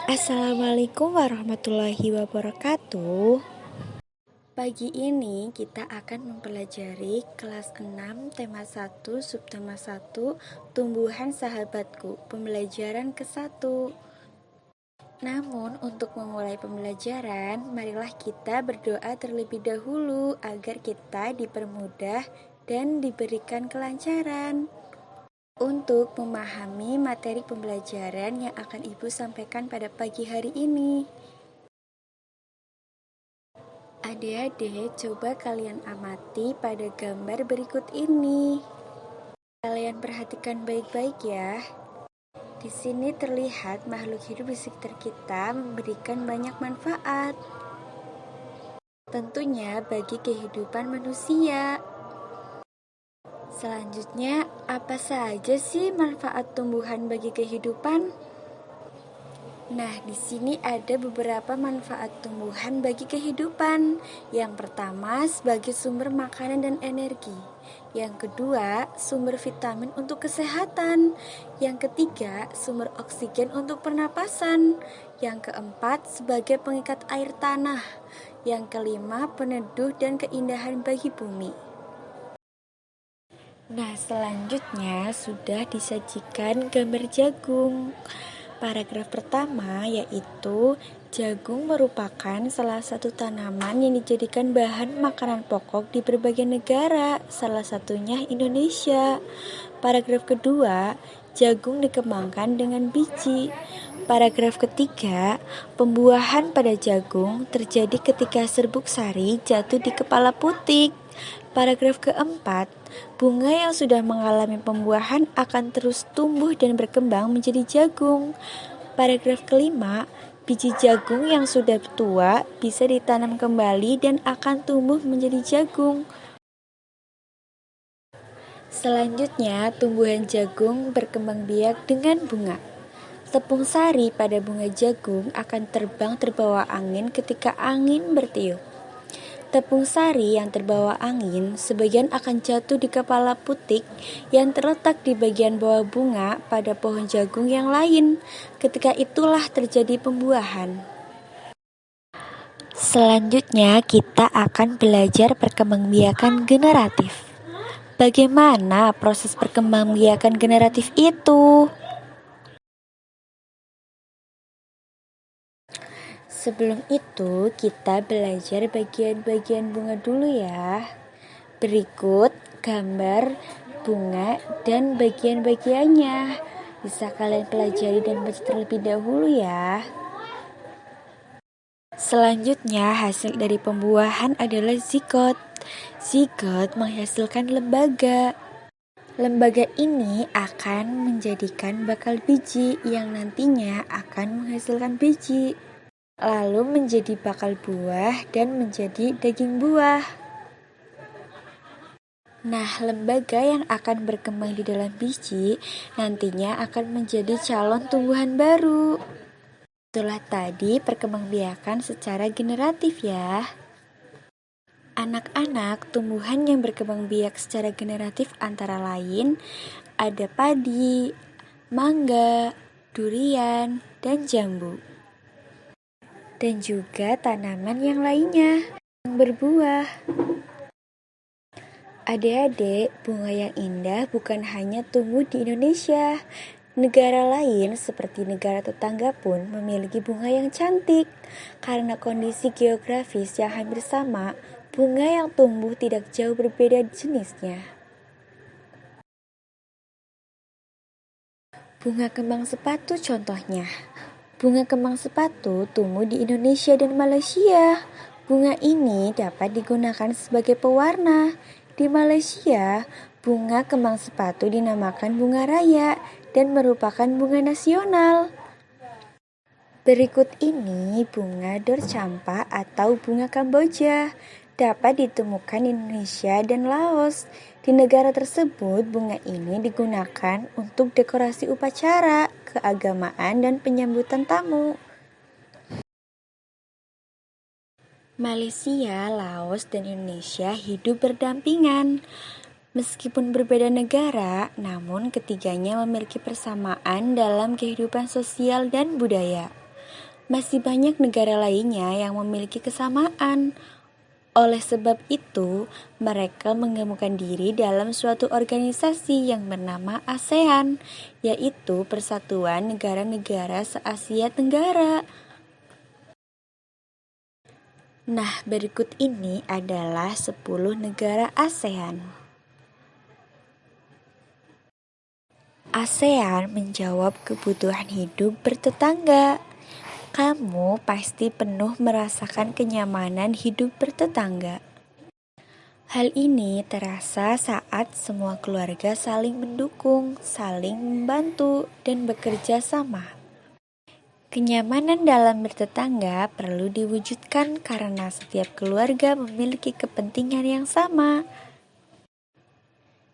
Assalamualaikum warahmatullahi wabarakatuh. Pagi ini kita akan mempelajari kelas 6 tema 1 subtema 1 tumbuhan sahabatku pembelajaran ke-1. Namun untuk memulai pembelajaran, marilah kita berdoa terlebih dahulu agar kita dipermudah dan diberikan kelancaran. Untuk memahami materi pembelajaran yang akan Ibu sampaikan pada pagi hari ini. Adik-adik, coba kalian amati pada gambar berikut ini. Kalian perhatikan baik-baik ya. Di sini terlihat makhluk hidup di sekitar kita memberikan banyak manfaat. Tentunya bagi kehidupan manusia. Selanjutnya, apa saja sih manfaat tumbuhan bagi kehidupan? Nah, di sini ada beberapa manfaat tumbuhan bagi kehidupan. Yang pertama, sebagai sumber makanan dan energi. Yang kedua, sumber vitamin untuk kesehatan. Yang ketiga, sumber oksigen untuk pernapasan. Yang keempat, sebagai pengikat air tanah. Yang kelima, peneduh dan keindahan bagi bumi. Nah, selanjutnya sudah disajikan gambar jagung. Paragraf pertama yaitu jagung merupakan salah satu tanaman yang dijadikan bahan makanan pokok di berbagai negara, salah satunya Indonesia. Paragraf kedua, jagung dikembangkan dengan biji. Paragraf ketiga, pembuahan pada jagung terjadi ketika serbuk sari jatuh di kepala putik. Paragraf keempat, bunga yang sudah mengalami pembuahan akan terus tumbuh dan berkembang menjadi jagung. Paragraf kelima, biji jagung yang sudah tua bisa ditanam kembali dan akan tumbuh menjadi jagung. Selanjutnya, tumbuhan jagung berkembang biak dengan bunga. Tepung sari pada bunga jagung akan terbang terbawa angin ketika angin bertiup. Tepung sari yang terbawa angin sebagian akan jatuh di kepala putik yang terletak di bagian bawah bunga pada pohon jagung yang lain. Ketika itulah terjadi pembuahan. Selanjutnya kita akan belajar perkembangbiakan generatif. Bagaimana proses perkembangbiakan generatif itu? Sebelum itu, kita belajar bagian-bagian bunga dulu ya. Berikut gambar bunga dan bagian-bagiannya. Bisa kalian pelajari dan baca terlebih dahulu ya. Selanjutnya, hasil dari pembuahan adalah zigot. Zigot menghasilkan lembaga. Lembaga ini akan menjadikan bakal biji yang nantinya akan menghasilkan biji. Lalu menjadi bakal buah dan menjadi daging buah. Nah, lembaga yang akan berkembang di dalam biji nantinya akan menjadi calon tumbuhan baru. Itulah tadi perkembangbiakan secara generatif ya. Anak-anak, tumbuhan yang berkembang biak secara generatif antara lain ada padi, mangga, durian, dan jambu. Dan juga tanaman yang lainnya yang berbuah. Adik-adik, bunga yang indah bukan hanya tumbuh di Indonesia. Negara lain seperti negara tetangga pun memiliki bunga yang cantik. Karena kondisi geografis yang hampir sama, bunga yang tumbuh tidak jauh berbeda jenisnya. Bunga kembang sepatu contohnya. Bunga kembang sepatu tumbuh di Indonesia dan Malaysia. Bunga ini dapat digunakan sebagai pewarna. Di Malaysia, bunga kembang sepatu dinamakan bunga raya dan merupakan bunga nasional. Berikut ini bunga dorcampa atau bunga Kamboja. Dapat ditemukan di Indonesia dan Laos. Di negara tersebut, bunga ini digunakan untuk dekorasi upacara, keagamaan, dan penyambutan tamu. Malaysia, Laos, dan Indonesia hidup berdampingan. Meskipun berbeda negara, namun ketiganya memiliki persamaan dalam kehidupan sosial dan budaya. Masih banyak negara lainnya yang memiliki kesamaan. Oleh sebab itu, mereka menggabungkan diri dalam suatu organisasi yang bernama ASEAN, yaitu Persatuan Negara-Negara Se-Asia Tenggara. Nah, berikut ini adalah 10 negara ASEAN. ASEAN menjawab kebutuhan hidup bertetangga. Kamu pasti penuh merasakan kenyamanan hidup bertetangga. Hal ini terasa saat semua keluarga saling mendukung, saling membantu, dan bekerja sama. Kenyamanan dalam bertetangga perlu diwujudkan karena setiap keluarga memiliki kepentingan yang sama.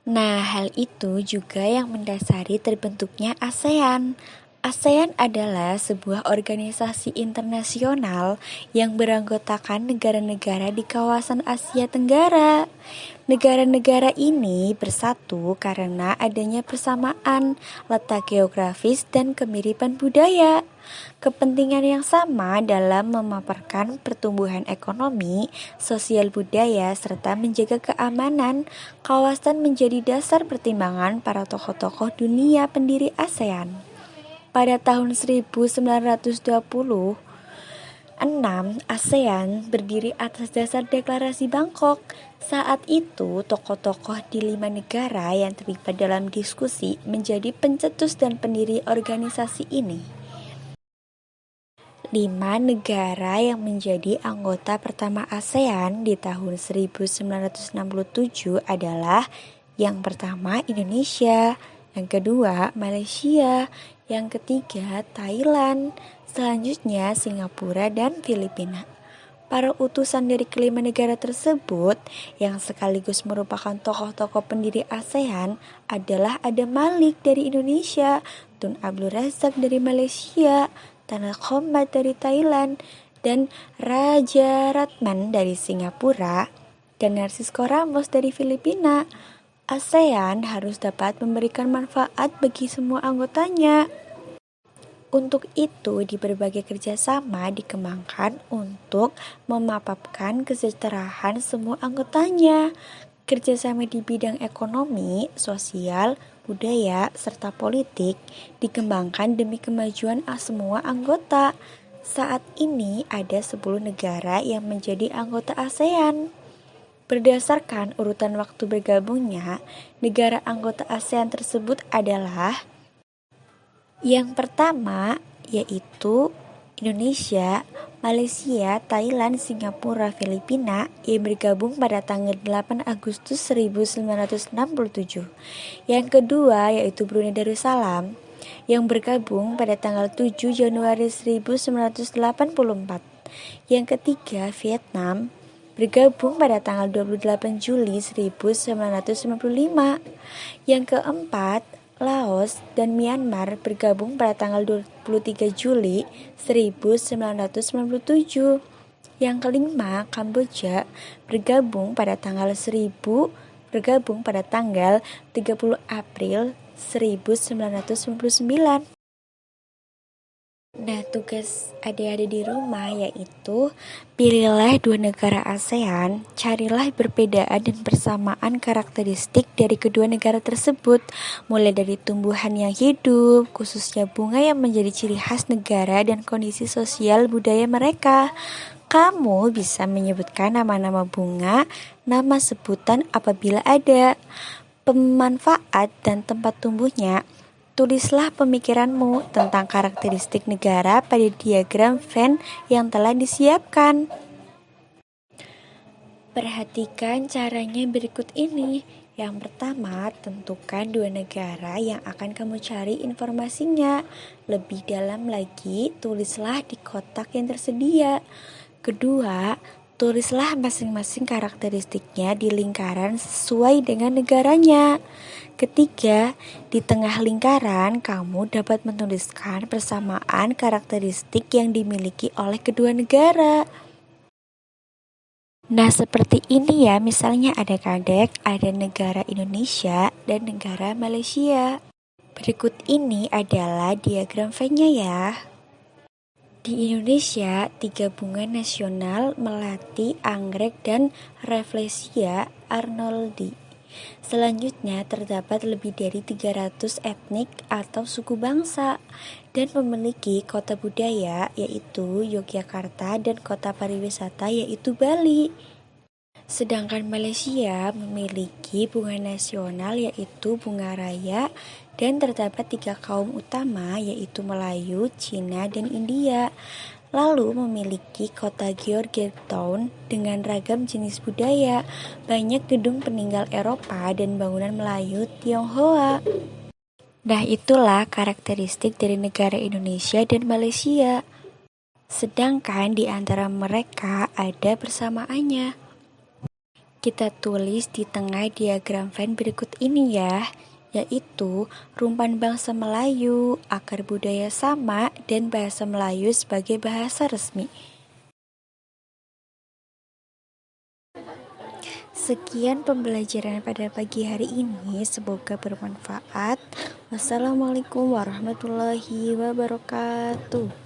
Nah, hal itu juga yang mendasari terbentuknya ASEAN. ASEAN adalah sebuah organisasi internasional yang beranggotakan negara-negara di kawasan Asia Tenggara. Negara-negara ini bersatu karena adanya persamaan, letak geografis, dan kemiripan budaya. Kepentingan yang sama dalam memaparkan pertumbuhan ekonomi, sosial budaya, serta menjaga keamanan kawasan menjadi dasar pertimbangan para tokoh-tokoh dunia pendiri ASEAN. Pada tahun 1926, ASEAN berdiri atas dasar Deklarasi Bangkok. Saat itu, tokoh-tokoh di 5 negara yang terlibat dalam diskusi menjadi pencetus dan pendiri organisasi ini. 5 negara yang menjadi anggota pertama ASEAN di tahun 1967 adalah yang pertama Indonesia, yang kedua Malaysia, yang ketiga Thailand, selanjutnya Singapura dan Filipina. Para utusan dari kelima negara tersebut yang sekaligus merupakan tokoh-tokoh pendiri ASEAN adalah Adam Malik dari Indonesia, Tun Abdul Razak dari Malaysia, Tan Khomat dari Thailand, dan Raja Ratman dari Singapura, dan Narcisco Ramos dari Filipina. ASEAN harus dapat memberikan manfaat bagi semua anggotanya. Untuk itu, di berbagai kerjasama dikembangkan untuk memapapkan kesejahteraan semua anggotanya. Kerjasama di bidang ekonomi, sosial, budaya, serta politik dikembangkan demi kemajuan semua anggota. Saat ini ada 10 negara yang menjadi anggota ASEAN. Berdasarkan urutan waktu bergabungnya, negara anggota ASEAN tersebut adalah yang pertama yaitu Indonesia, Malaysia, Thailand, Singapura, Filipina yang bergabung pada tanggal 8 Agustus 1967. Yang kedua yaitu Brunei Darussalam yang bergabung pada tanggal 7 Januari 1984. Yang ketiga Vietnam bergabung pada tanggal 28 Juli 1995. Yang keempat Laos dan Myanmar bergabung pada tanggal 23 Juli 1997. Yang kelima, Kamboja bergabung pada tanggal 30 April 1999. Nah, tugas adik-adik di rumah yaitu pilihlah 2 negara ASEAN, carilah perbedaan dan persamaan karakteristik dari kedua negara tersebut, mulai dari tumbuhan yang hidup, khususnya bunga yang menjadi ciri khas negara dan kondisi sosial budaya mereka. Kamu bisa menyebutkan nama-nama bunga, nama sebutan apabila ada, pemanfaat dan tempat tumbuhnya. Tulislah pemikiranmu tentang karakteristik negara pada diagram Venn yang telah disiapkan. Perhatikan caranya berikut ini. Yang pertama, tentukan 2 negara yang akan kamu cari informasinya. Lebih dalam lagi, tulislah di kotak yang tersedia. Kedua, tulislah masing-masing karakteristiknya di lingkaran sesuai dengan negaranya. Ketiga, di tengah lingkaran kamu dapat menuliskan persamaan karakteristik yang dimiliki oleh kedua negara. Nah, seperti ini ya, misalnya adik-adik, ada negara Indonesia dan negara Malaysia. Berikut ini adalah diagram Venn-nya ya. Di Indonesia, 3 bunga nasional melati, anggrek, dan Rafflesia arnoldii. Selanjutnya, terdapat lebih dari 300 etnik atau suku bangsa dan memiliki kota budaya yaitu Yogyakarta dan kota pariwisata yaitu Bali. Sedangkan Malaysia memiliki bunga nasional yaitu bunga raya dan terdapat 3 kaum utama yaitu Melayu, Cina, dan India. Lalu memiliki kota Georgetown dengan ragam jenis budaya, banyak gedung peninggal Eropa dan bangunan Melayu Tionghoa. Nah, itulah karakteristik dari negara Indonesia dan Malaysia. Sedangkan di antara mereka ada persamaannya. Kita tulis di tengah diagram Venn berikut ini ya, yaitu rumpan bangsa Melayu, akar budaya sama, dan bahasa Melayu sebagai bahasa resmi. Sekian pembelajaran pada pagi hari ini, semoga bermanfaat. Wassalamualaikum warahmatullahi wabarakatuh.